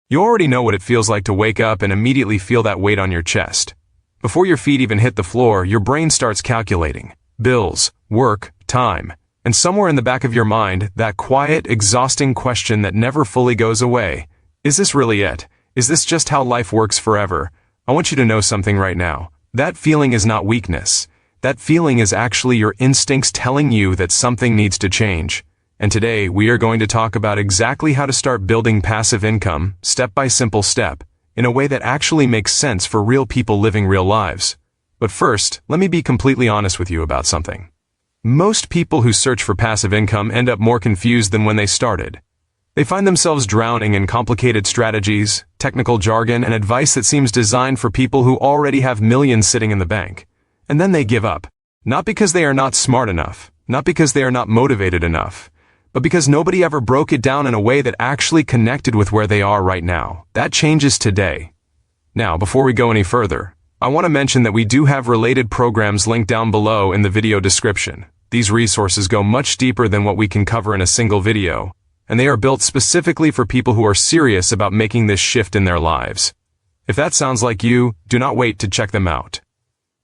You already know what it feels like to wake up and immediately feel that weight on your chest. Before your feet even hit the floor, your brain starts calculating bills, work, time, and somewhere in the back of your mind, that quiet, exhausting question that never fully goes away. Is this really it? Is this just how life works forever? I want you to know something right now. That feeling is not weakness. That feeling is actually your instincts telling you that something needs to change. And today, we are going to talk about exactly how to start building passive income, step by simple step, in a way that actually makes sense for real people living real lives. But first, let me be completely honest with you about something. Most people who search for passive income end up more confused than when they started. They find themselves drowning in complicated strategies, technical jargon, and advice that seems designed for people who already have millions sitting in the bank. And then they give up. Not because they are not smart enough, not because they are not motivated enough, but because nobody ever broke it down in a way that actually connected with where they are right now. That changes today. Now, before we go any further, I want to mention that we do have related programs linked down below in the video description. These resources go much deeper than what we can cover in a single video, and they are built specifically for people who are serious about making this shift in their lives. If that sounds like you, do not wait to check them out.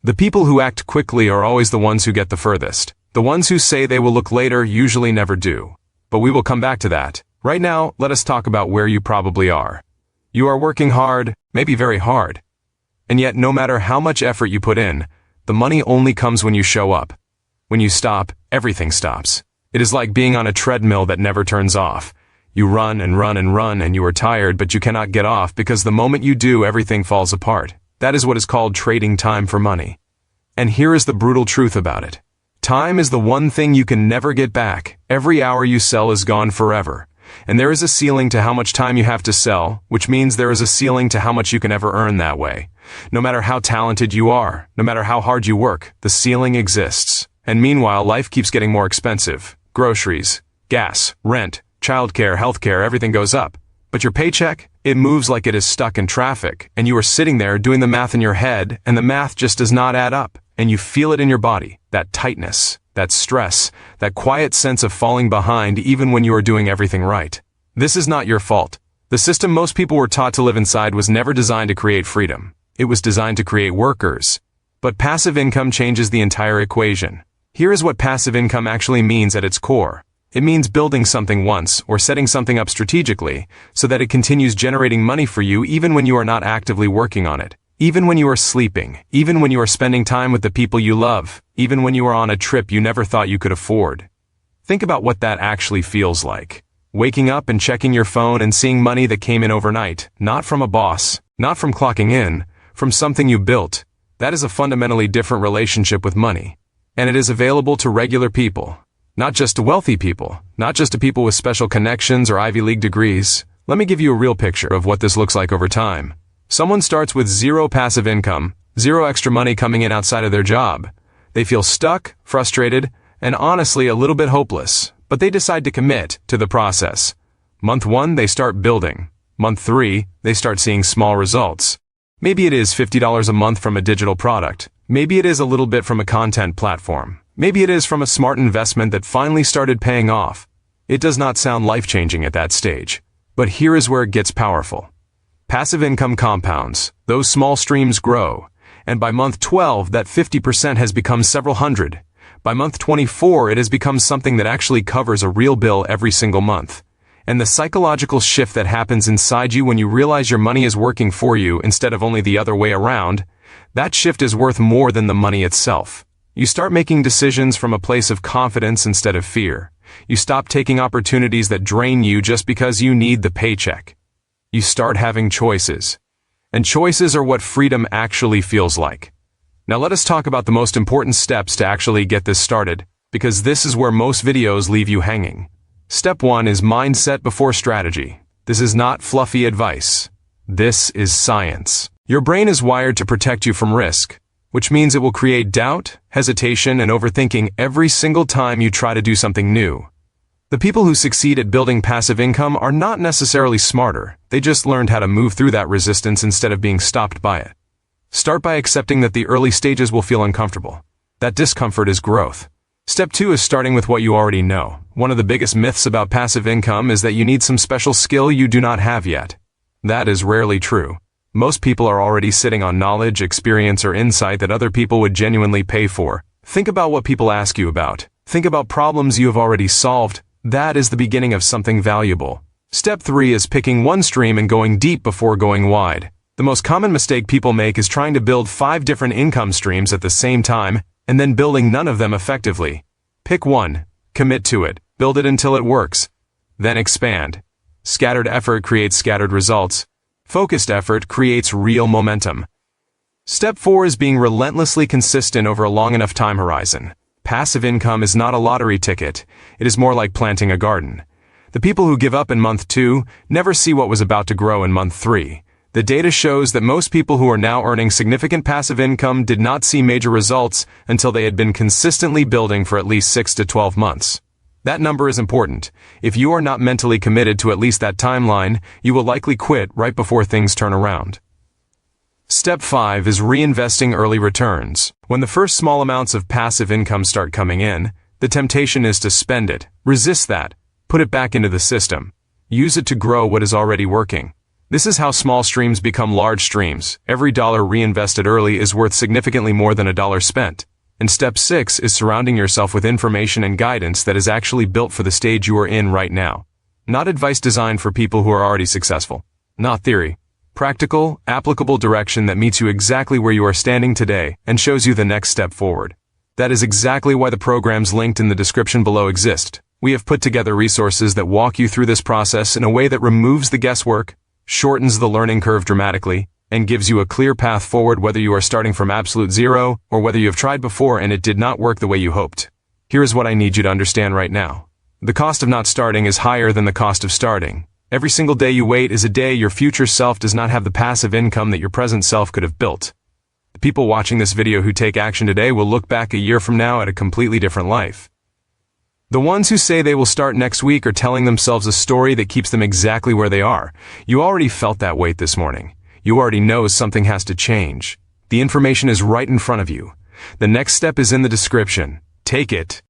The people who act quickly are always the ones who get the furthest. The ones who say they will look later usually never do. But we will come back to that. Right now, let us talk about where you probably are. You are working hard, maybe very hard. And yet, no matter how much effort you put in, the money only comes when you show up. When you stop, everything stops. It is like being on a treadmill that never turns off. You run and run and run and you are tired, but you cannot get off because the moment you do, everything falls apart. That is what is called trading time for money. And here is the brutal truth about it. Time is the one thing you can never get back. Every hour you sell is gone forever. And there is a ceiling to how much time you have to sell, which means there is a ceiling to how much you can ever earn that way. No matter how talented you are, no matter how hard you work, the ceiling exists. And meanwhile, life keeps getting more expensive. Groceries, gas, rent, childcare, healthcare, everything goes up. But your paycheck, it moves like it is stuck in traffic, and you are sitting there doing the math in your head, and the math just does not add up. And you feel it in your body, that tightness, that stress, that quiet sense of falling behind even when you are doing everything right. This is not your fault. The system most people were taught to live inside was never designed to create freedom. It was designed to create workers. But passive income changes the entire equation. Here is what passive income actually means at its core. It means building something once, or setting something up strategically, so that it continues generating money for you even when you are not actively working on it. Even when you are sleeping, even when you are spending time with the people you love, even when you are on a trip you never thought you could afford. Think about what that actually feels like. Waking up and checking your phone and seeing money that came in overnight, not from a boss, not from clocking in, from something you built. That is a fundamentally different relationship with money. And it is available to regular people, not just to wealthy people, not just to people with special connections or Ivy League degrees. Let me give you a real picture of what this looks like over time. Someone starts with zero passive income, zero extra money coming in outside of their job. They feel stuck, frustrated, and honestly a little bit hopeless, but they decide to commit to the process. Month 1, they start building. Month 3, they start seeing small results. Maybe it is $50 a month from a digital product. Maybe it is a little bit from a content platform. Maybe it is from a smart investment that finally started paying off. It does not sound life-changing at that stage. But here is where it gets powerful. Passive income compounds, those small streams grow, and by month 12 that 50% has become several hundred. By month 24 it has become something that actually covers a real bill every single month. And the psychological shift that happens inside you when you realize your money is working for you instead of only the other way around, that shift is worth more than the money itself. You start making decisions from a place of confidence instead of fear. You stop taking opportunities that drain you just because you need the paycheck. You start having choices. And choices are what freedom actually feels like. Now let us talk about the most important steps to actually get this started, because this is where most videos leave you hanging. Step 1 is mindset before strategy. This is not fluffy advice. This is science. Your brain is wired to protect you from risk, which means it will create doubt, hesitation, and overthinking every single time you try to do something new. The people who succeed at building passive income are not necessarily smarter. They just learned how to move through that resistance instead of being stopped by it. Start by accepting that the early stages will feel uncomfortable. That discomfort is growth. Step 2 is starting with what you already know. One of the biggest myths about passive income is that you need some special skill you do not have yet. That is rarely true. Most people are already sitting on knowledge, experience, or insight that other people would genuinely pay for. Think about what people ask you about. Think about problems you have already solved. That is the beginning of something valuable. Step 3 is picking one stream and going deep before going wide. The most common mistake people make is trying to build 5 different income streams at the same time and then building none of them effectively. Pick one, commit to it, build it until it works. Then expand. Scattered effort creates scattered results. Focused effort creates real momentum. Step 4 is being relentlessly consistent over a long enough time horizon. Passive income is not a lottery ticket. It is more like planting a garden. The people who give up in month 2 never see what was about to grow in month 3. The data shows that most people who are now earning significant passive income did not see major results until they had been consistently building for at least 6 to 12 months. That number is important. If you are not mentally committed to at least that timeline, you will likely quit right before things turn around. Step 5 is reinvesting early returns. When the first small amounts of passive income start coming in, the temptation is to spend it. Resist that. Put it back into the system. Use it to grow what is already working. This is how small streams become large streams. Every dollar reinvested early is worth significantly more than a dollar spent. And step 6 is surrounding yourself with information and guidance that is actually built for the stage you are in right now. Not advice designed for people who are already successful. Not theory. Practical, applicable direction that meets you exactly where you are standing today and shows you the next step forward. That is exactly why the programs linked in the description below exist. We have put together resources that walk you through this process in a way that removes the guesswork, shortens the learning curve dramatically, and gives you a clear path forward whether you are starting from absolute zero or whether you have tried before and it did not work the way you hoped. Here is what I need you to understand right now. The cost of not starting is higher than the cost of starting. Every single day you wait is a day your future self does not have the passive income that your present self could have built. The people watching this video who take action today will look back a year from now at a completely different life. The ones who say they will start next week are telling themselves a story that keeps them exactly where they are. You already felt that weight this morning. You already know something has to change. The information is right in front of you. The next step is in the description. Take it.